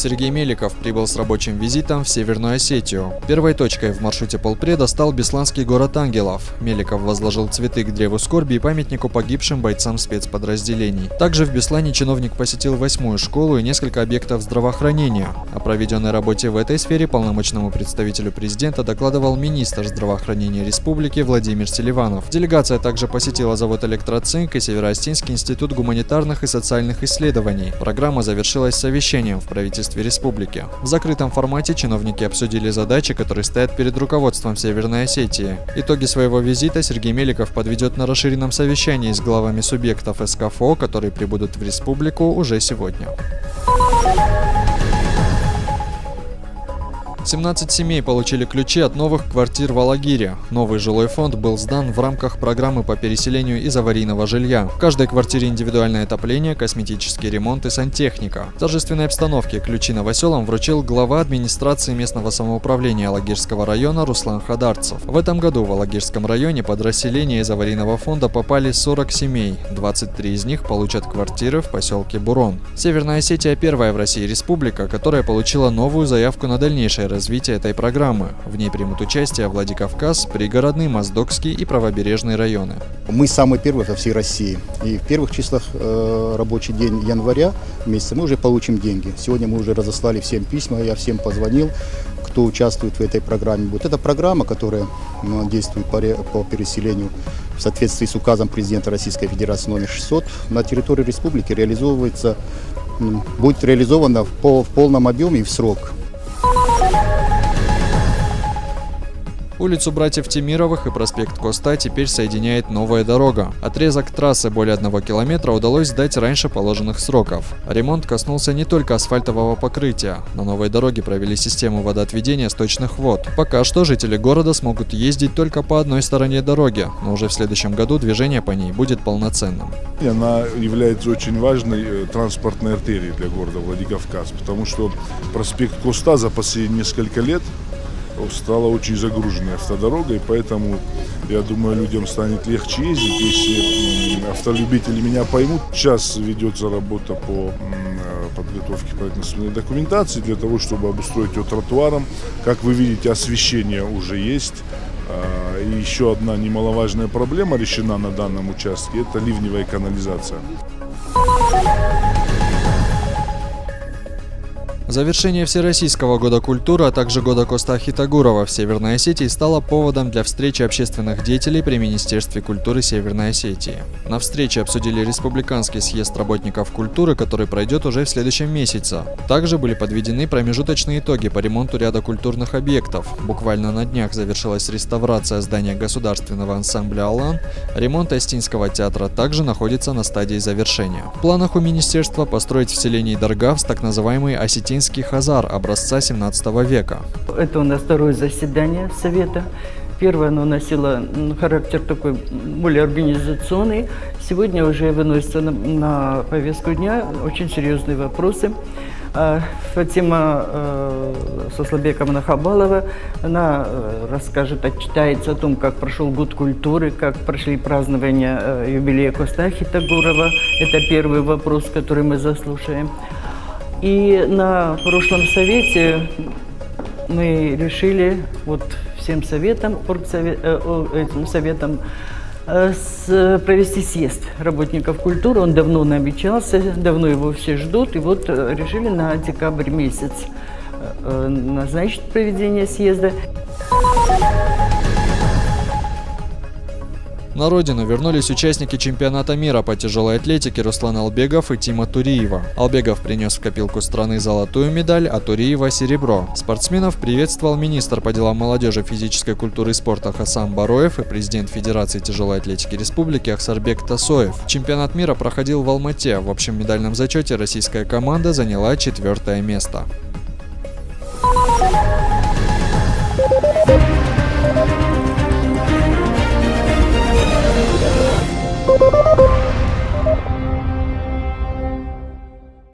Сергей Меликов прибыл с рабочим визитом в Северную Осетию. Первой точкой в маршруте полпреда стал Бесланский город Ангелов. Меликов возложил цветы к древу скорби и памятнику погибшим бойцам спецподразделений. Также в Беслане чиновник посетил 8-ю школу и несколько объектов здравоохранения. О проведенной работе в этой сфере полномочному представителю президента докладывал министр здравоохранения республики Владимир Селиванов. Делегация также посетила завод «Электроцинк» и Североостинский институт гуманитарных и социальных исследований. Программа завершилась совещанием в правительстве республики. В закрытом формате чиновники обсудили задачи, которые стоят перед руководством Северной Осетии. Итоги своего визита Сергей Меликов подведет на расширенном совещании с главами субъектов СКФО, которые прибудут в республику уже сегодня. 17 семей получили ключи от новых квартир в Алагире. Новый жилой фонд был сдан в рамках программы по переселению из аварийного жилья. В каждой квартире индивидуальное отопление, косметический ремонт и сантехника. В торжественной обстановке ключи новоселам вручил глава администрации местного самоуправления Алагирского района Руслан Хадарцев. В этом году в Алагирском районе под расселение из аварийного фонда попали 40 семей. 23 из них получат квартиры в поселке Бурон. Северная Осетия – первая в России республика, которая получила новую заявку на дальнейшее развитие этой программы. В ней примут участие Владикавказ, Пригородный, Моздокский и Правобережные районы. Мы самые первые во всей России. И в первых числах рабочий день января месяца мы уже получим деньги. Сегодня мы уже разослали всем письма, я всем позвонил, кто участвует в этой программе. Вот эта программа, которая действует по переселению в соответствии с указом президента Российской Федерации номер 600, на территории республики будет реализована в полном объеме и в срок. Улицу братьев Темировых и проспект Коста теперь соединяет новая дорога. Отрезок трассы более 1 километра удалось сдать раньше положенных сроков. Ремонт коснулся не только асфальтового покрытия. На новой дороге провели систему водоотведения сточных вод. Пока что жители города смогут ездить только по одной стороне дороги, но уже в следующем году движение по ней будет полноценным. Она является очень важной транспортной артерией для города Владикавказ, потому что проспект Коста за последние несколько лет стала очень загруженной автодорогой, поэтому, я думаю, людям станет легче ездить, если автолюбители меня поймут. Сейчас ведется работа по подготовке проектно-строительной документации для того, чтобы обустроить ее тротуаром. Как вы видите, освещение уже есть. И еще одна немаловажная проблема решена на данном участке – это ливневая канализация. Завершение Всероссийского года культуры, а также года Коста Хитагурова в Северной Осетии стало поводом для встречи общественных деятелей при Министерстве культуры Северной Осетии. На встрече обсудили республиканский съезд работников культуры, который пройдет уже в следующем месяце. Также были подведены промежуточные итоги по ремонту ряда культурных объектов. Буквально на днях завершилась реставрация здания государственного ансамбля «Алан». Ремонт Остинского театра также находится на стадии завершения. В планах у министерства построить в селении Даргавс так называемый осетинский хазар образца 17 века. Это у нас второе заседание Совета. Первое оно носило характер такой более организационный. Сегодня уже выносятся на повестку дня очень серьезные вопросы. Фатима Сослобековна Нахабалова, она расскажет, отчитается о том, как прошел год культуры, как прошли празднования юбилея Коста Хитагурова. Это первый вопрос, который мы заслушаем. И на прошлом совете мы решили вот всем советам, провести съезд работников культуры. Он давно намечался, давно его все ждут. И вот решили на декабрь месяц назначить проведение съезда. На родину вернулись участники чемпионата мира по тяжелой атлетике Руслан Албегов и Тима Туриева. Албегов принес в копилку страны золотую медаль, а Туриева – серебро. Спортсменов приветствовал министр по делам молодежи, физической культуры и спорта Хасан Бароев и президент Федерации тяжелой атлетики республики Ахсарбек Тасоев. Чемпионат мира проходил в Алмате. В общем медальном зачете российская команда заняла 4-е место.